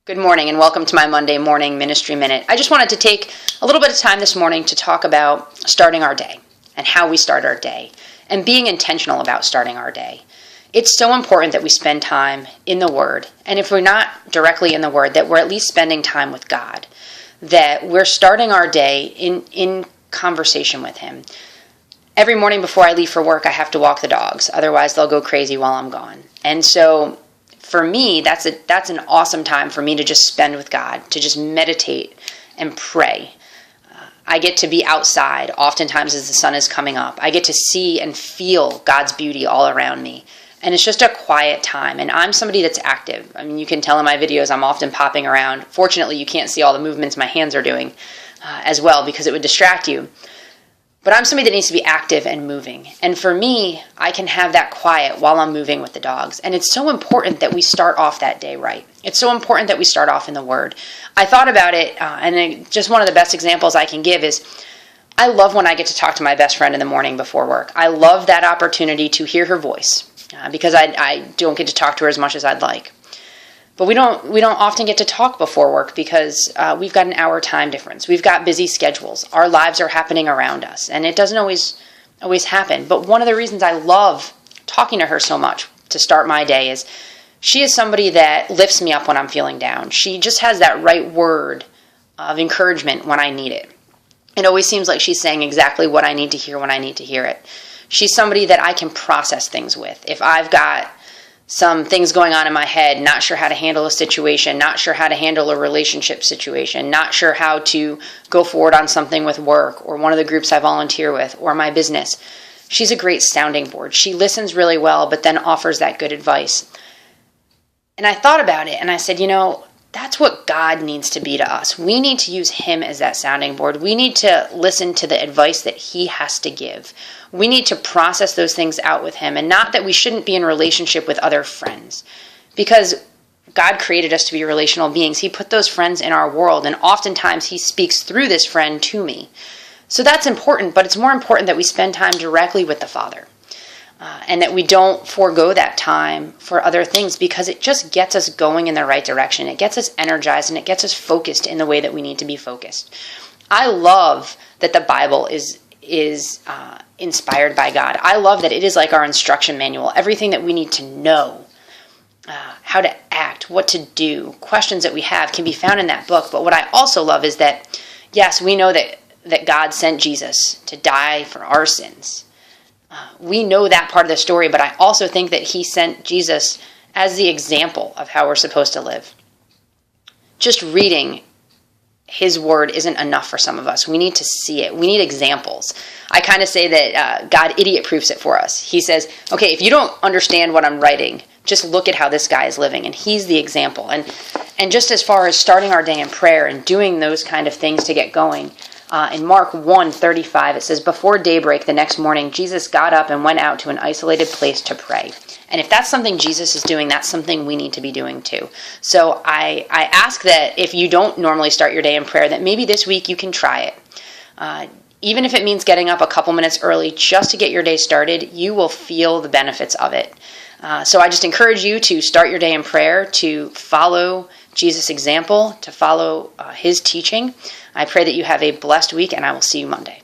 Good morning and welcome to my Monday morning ministry minute. I just wanted to take a little bit of time this morning to talk about starting our day and how we start our day and being intentional about starting our day. It's so important that we spend time in the Word, and if we're not directly in the Word, that we're at least spending time with God, that we're starting our day in conversation with Him. Every morning before I leave for work, I have to walk the dogs, otherwise they'll go crazy while I'm gone. And so for me, that's an awesome time for me to just spend with God, to just meditate and pray. I get to be outside oftentimes as the sun is coming up. I get to see and feel God's beauty all around me. And it's just a quiet time. And I'm somebody that's active. I mean, you can tell in my videos I'm often popping around. Fortunately, you can't see all the movements my hands are doing as well because it would distract you. But I'm somebody that needs to be active and moving. And for me, I can have that quiet while I'm moving with the dogs. And it's so important that we start off that day right. It's so important that we start off in the Word. I thought about it, and just one of the best examples I can give is I love when I get to talk to my best friend in the morning before work. I love that opportunity to hear her voice because I don't get to talk to her as much as I'd like. But we don't often get to talk before work because we've got an hour time difference. We've got busy schedules. Our lives are happening around us, and it doesn't always happen. But one of the reasons I love talking to her so much to start my day is she is somebody that lifts me up when I'm feeling down. She just has that right word of encouragement when I need it. It always seems like she's saying exactly what I need to hear when I need to hear it. She's somebody that I can process things with. If I've got some things going on in my head, not sure how to handle a situation, not sure how to handle a relationship situation, not sure how to go forward on something with work or one of the groups I volunteer with or my business. She's a great sounding board. She listens really well, but then offers that good advice. And I thought about it and I said, that's what God needs to be to us. We need to use Him as that sounding board. We need to listen to the advice that He has to give. We need to process those things out with Him, and not that we shouldn't be in relationship with other friends, because God created us to be relational beings. He put those friends in our world, and oftentimes He speaks through this friend to me. So that's important, but it's more important that we spend time directly with the Father. And that we don't forego that time for other things, because it just gets us going in the right direction. It gets us energized and it gets us focused in the way that we need to be focused. I love that the Bible is inspired by God. I love that it is like our instruction manual. Everything that we need to know, how to act, what to do, questions that we have can be found in that book. But what I also love is that, yes, we know that God sent Jesus to die for our sins. We know that part of the story, but I also think that He sent Jesus as the example of how we're supposed to live. Just reading His word isn't enough for some of us. We need to see it. We need examples. I kind of say that God idiot-proofs it for us. He says, okay, if you don't understand what I'm writing, just look at how this guy is living, and he's the example. And just as far as starting our day in prayer and doing those kind of things to get going, in Mark 1:35, it says, before daybreak the next morning, Jesus got up and went out to an isolated place to pray. And if that's something Jesus is doing, that's something we need to be doing too. So I ask that if you don't normally start your day in prayer, that maybe this week you can try it. Even if it means getting up a couple minutes early just to get your day started, you will feel the benefits of it. So I just encourage you to start your day in prayer, to follow Jesus' example, to follow His teaching. I pray that you have a blessed week, and I will see you Monday.